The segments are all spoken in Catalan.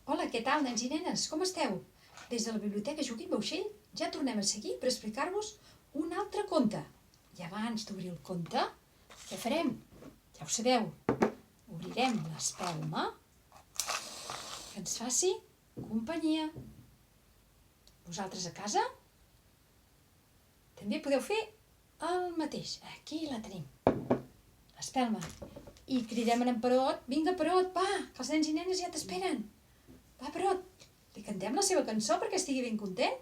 Hola, què tal, nens i nenes? Com esteu? Des de la Biblioteca Joaquim Bauxell ja tornem a seguir per explicar-vos un altre conte. I abans d'obrir el conte, què farem? Ja ho sabeu, obrirem l'espelma que ens faci companyia. Vosaltres a casa també podeu fer el mateix. Aquí la tenim, l'espelma. I cridem en Perot. Vinga, Perot, va, que els nens i nenes ja t'esperen. Va, Perot, li cantem la seva cançó perquè estigui ben content?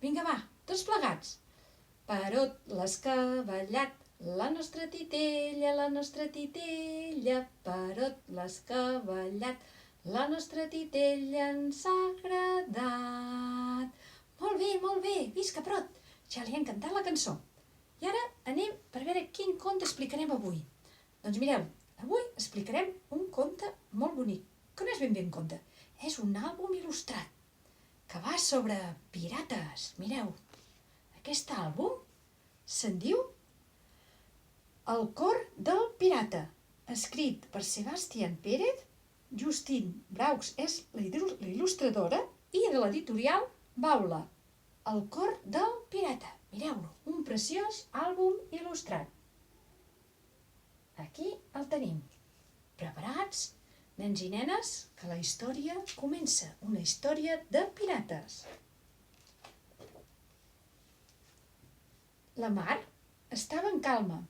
Vinga, va, tots plegats. Perot l'escavallat, la nostra titella, Perot l'escavallat, la nostra titella ens ha agradat. Molt bé, visca, Perot, ja li han cantat la cançó. I ara anem per veure quin conte explicarem avui. Doncs mireu, avui explicarem un conte molt bonic, que no és ben bé un conte, és un àlbum il·lustrat, que va sobre pirates. Mireu, aquest àlbum se'n diu El cor del pirata, escrit per Sebastián Pérez, Justine Braux és la il·lustradora i de l'editorial Baula. El cor del pirata, mireu-lo, un preciós àlbum il·lustrat. Aquí el tenim. Preparats, nens i nenes, que la història comença, una història de pirates. La mar estava en calma.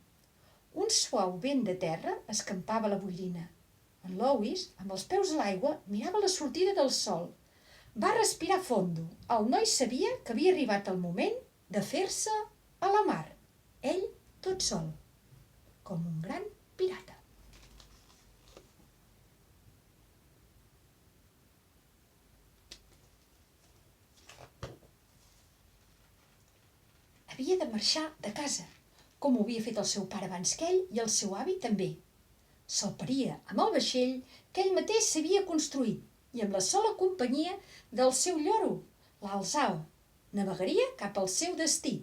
Un suau vent de terra escampava la boirina. En Louis, amb els peus a l'aigua, mirava la sortida del sol. Va respirar fondo. El noi sabia que havia arribat el moment de fer-se a la mar. Ell tot sol, com un gran pirata. Havia de marxar de casa, com ho havia fet el seu pare abans que ell i el seu avi també. Salparia amb el vaixell que ell mateix s'havia construït i amb la sola companyia del seu lloro, l'Alzao, navegaria cap al seu destí,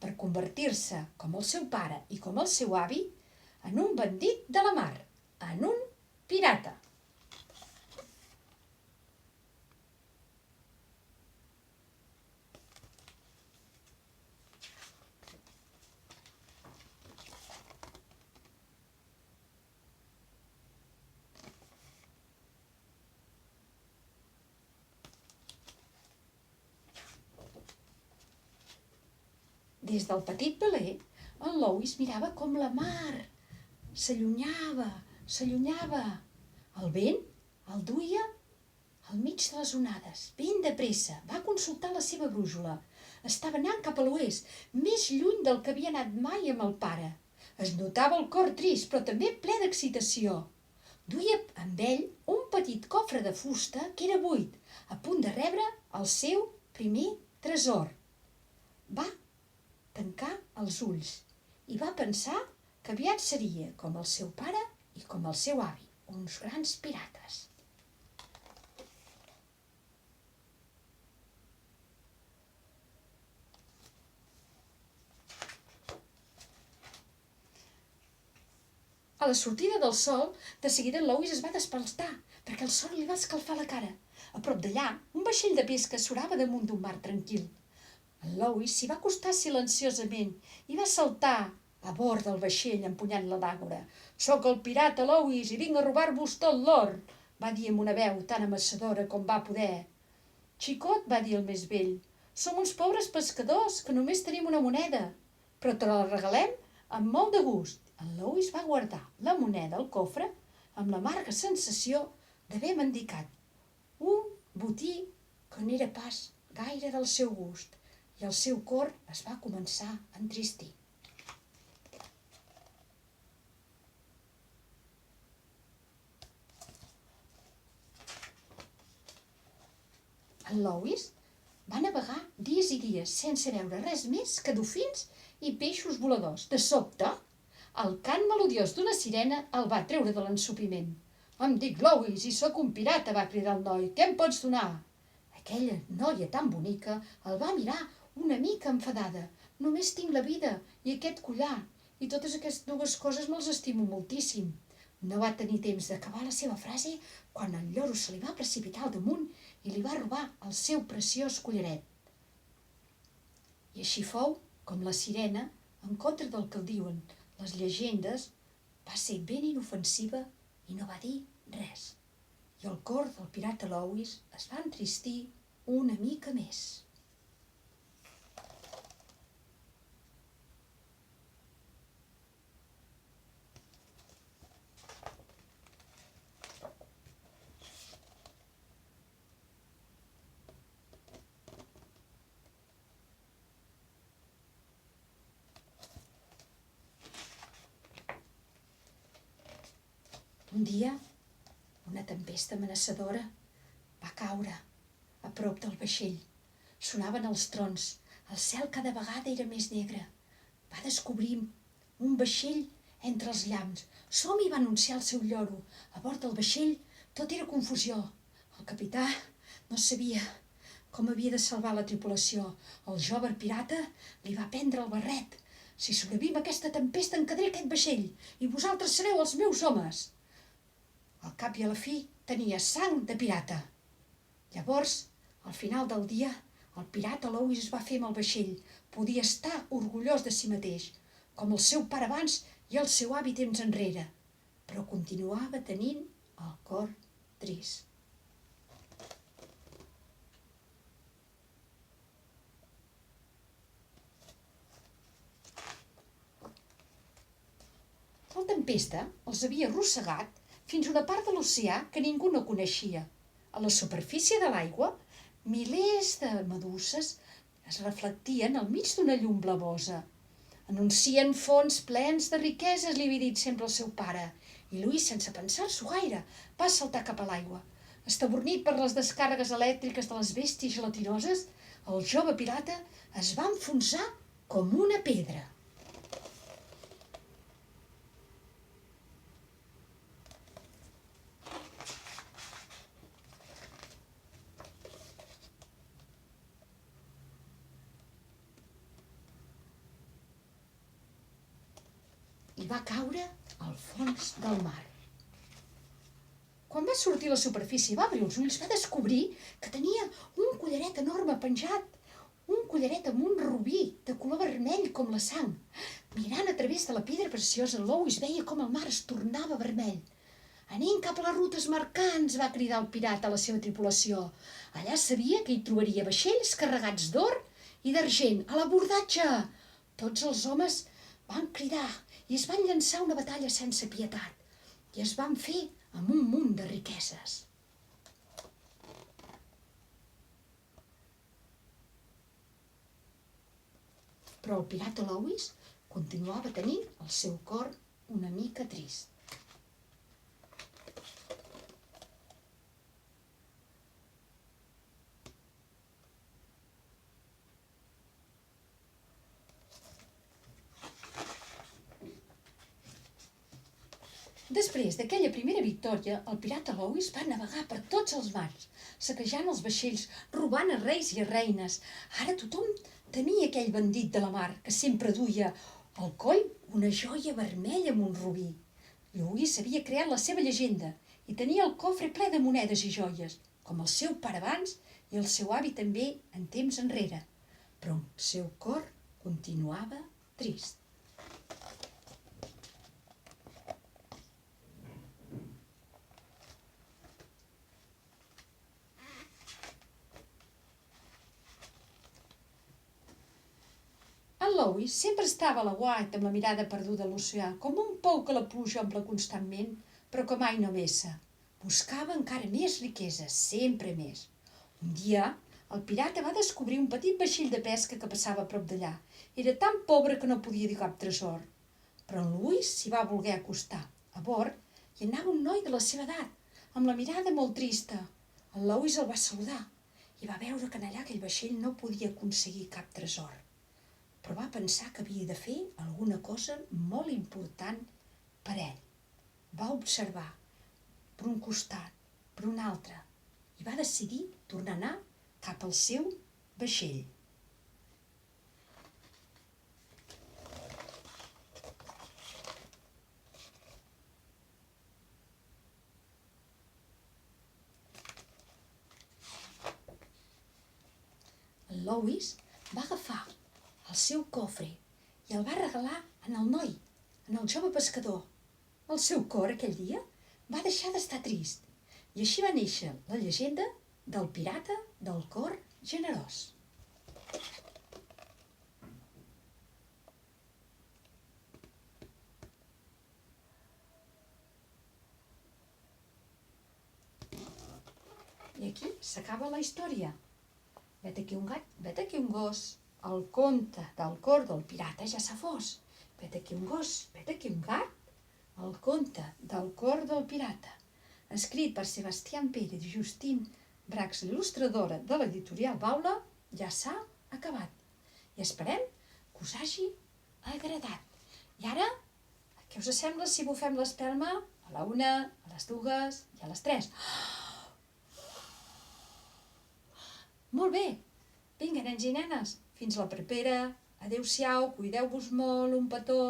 per convertir-se, com el seu pare i com el seu avi, en un bandit de la mar, en un pirata. Des del petit veler, en Louis mirava com la mar s'allunyava. El vent el duia al mig de les onades, ben de pressa. Va consultar la seva brúixola. Estava anant cap a l'oest, més lluny del que havia anat mai amb el pare. Es notava el cor trist, però també ple d'excitació. Duia amb ell un petit cofre de fusta que era buit, a punt de rebre el seu primer tresor. Va tancar els ulls i va pensar que aviat seria com el seu pare i com el seu avi, uns grans pirates. A la sortida del sol, de seguida en Louis es va despertar, perquè el sol li va escalfar la cara. A prop d'allà, un vaixell de pesca surava damunt d'un mar tranquil. En Louis s'hi va acostar silenciosament i va saltar a bord del vaixell empunyant la d'àgora. «Soc el pirata Louis i vinc a robar-vos tot l'or», va dir amb una veu tan amassadora com va poder. «Xicot», va dir el més vell, «som uns pobres pescadors que només tenim una moneda, però te la regalem amb molt de gust». En Louis va guardar la moneda al cofre amb l'amarga sensació d'haver mendicat un botí que no era pas gaire del seu gust, i el seu cor es va començar a entristir. En Louis va navegar dies i dies sense veure res més que dofins i peixos voladors. De sobte, el cant melodiós d'una sirena el va treure de l'ensopiment. «Em dic Louis i sóc un pirata», va cridar el noi. «Què em pots donar?» Aquella noia tan bonica el va mirar una mica enfadada. «Només tinc la vida i aquest collar, i totes aquestes dues coses me'ls estimo moltíssim». No va tenir temps d'acabar la seva frase quan el lloro se li va precipitar al damunt i li va robar el seu preciós collaret. I així fou com la sirena, en contra del que diuen les llegendes, va ser ben inofensiva i no va dir res. I el cor del pirata Lewis es va entristir una mica més. Un dia, una tempesta amenaçadora va caure a prop del vaixell. Sonaven els trons, el cel cada vegada era més negre. Va descobrir un vaixell entre els llamps. Som-hi, va anunciar el seu lloro. A bord del vaixell tot era confusió. El capità no sabia com havia de salvar la tripulació. El jove pirata li va prendre el barret. Si sobrevivim a aquesta tempesta encadré aquest vaixell i vosaltres sereu els meus homes. Al cap i a la fi tenia sang de pirata. Llavors, al final del dia, el pirata Lewis es va fer amb el vaixell. Podia estar orgullós de si mateix, com el seu pare abans i el seu avi temps enrere, però continuava tenint el cor trist. La tempesta els havia arrossegat fins a una part de l'oceà que ningú no coneixia. A la superfície de l'aigua, milers de meduses es reflectien al mig d'una llum blavosa. Anuncien fons plens de riqueses, li havia dit sempre el seu pare. I Lewis, sense pensar-s'ho gaire, va saltar cap a l'aigua. Estabornit per les descàrregues elèctriques de les bèsties gelatinoses, el jove pirata es va enfonsar com una pedra. I va caure al fons del mar. Quan va sortir a la superfície i va obrir els ulls, va descobrir que tenia un collaret enorme penjat, un collaret amb un rubí de color vermell com la sang. Mirant a través de la pedra preciosa, Lewis veia com el mar es tornava vermell. Anem cap a les rutes mercants, va cridar el pirata a la seva tripulació. Allà sabia que hi trobaria vaixells carregats d'or i d'argent. A l'abordatge! Tots els homes van cridar i es van llançar una batalla sense pietat i es van fer amb un munt de riqueses. Però el pirata Lewis continuava tenint el seu cor una mica trist. Després d'aquella primera victòria, el pirata Lewis va navegar per tots els mars, saquejant els vaixells, robant a reis i a reines. Ara tothom temia aquell bandit de la mar que sempre duia al coll una joia vermella amb un rubí. Lewis havia creat la seva llegenda i tenia el cofre ple de monedes i joies, com el seu pare abans i el seu avi també en temps enrere. Però el seu cor continuava trist. El Lewis sempre estava a l'aguait amb la mirada perduda a l'oceà, com un pou que la pluja omple constantment, però que mai no vessa. Buscava encara més riquesa, sempre més. Un dia, el pirata va descobrir un petit vaixell de pesca que passava a prop d'allà. Era tan pobre que no podia dir cap tresor. Però en Lewis s'hi va voler acostar. A bord hi anava un noi de la seva edat, amb la mirada molt trista. El Lewis el va saludar i va veure que en allà aquell vaixell no podia aconseguir cap tresor. Però va pensar que havia de fer alguna cosa molt important per ell. Va observar per un costat, per un altre, i va decidir tornar a anar cap al seu vaixell. El Louis va agafar el seu cofre i el va regalar en el noi, en el jove pescador. El seu cor aquell dia va deixar d'estar trist i així va néixer la llegenda del pirata del cor generós. I aquí s'acaba la història. Vet aquí un gat, vet aquí un gos. El conte del cor del pirata ja s'ha fos. Vet aquí un gos, vet aquí un gat. El conte del cor del pirata. Escrit per Sebastián Pérez i Justín Brax, il·lustradora de l'editorial Baula, ja s'ha acabat. I esperem que us hagi agradat. I ara, què us sembla si bufem l'espelma a la 1, a les 2 i a les 3? Molt bé! Vinga, nens i nenes, fins la propera. Adéu-siau, cuideu-vos molt, un petó.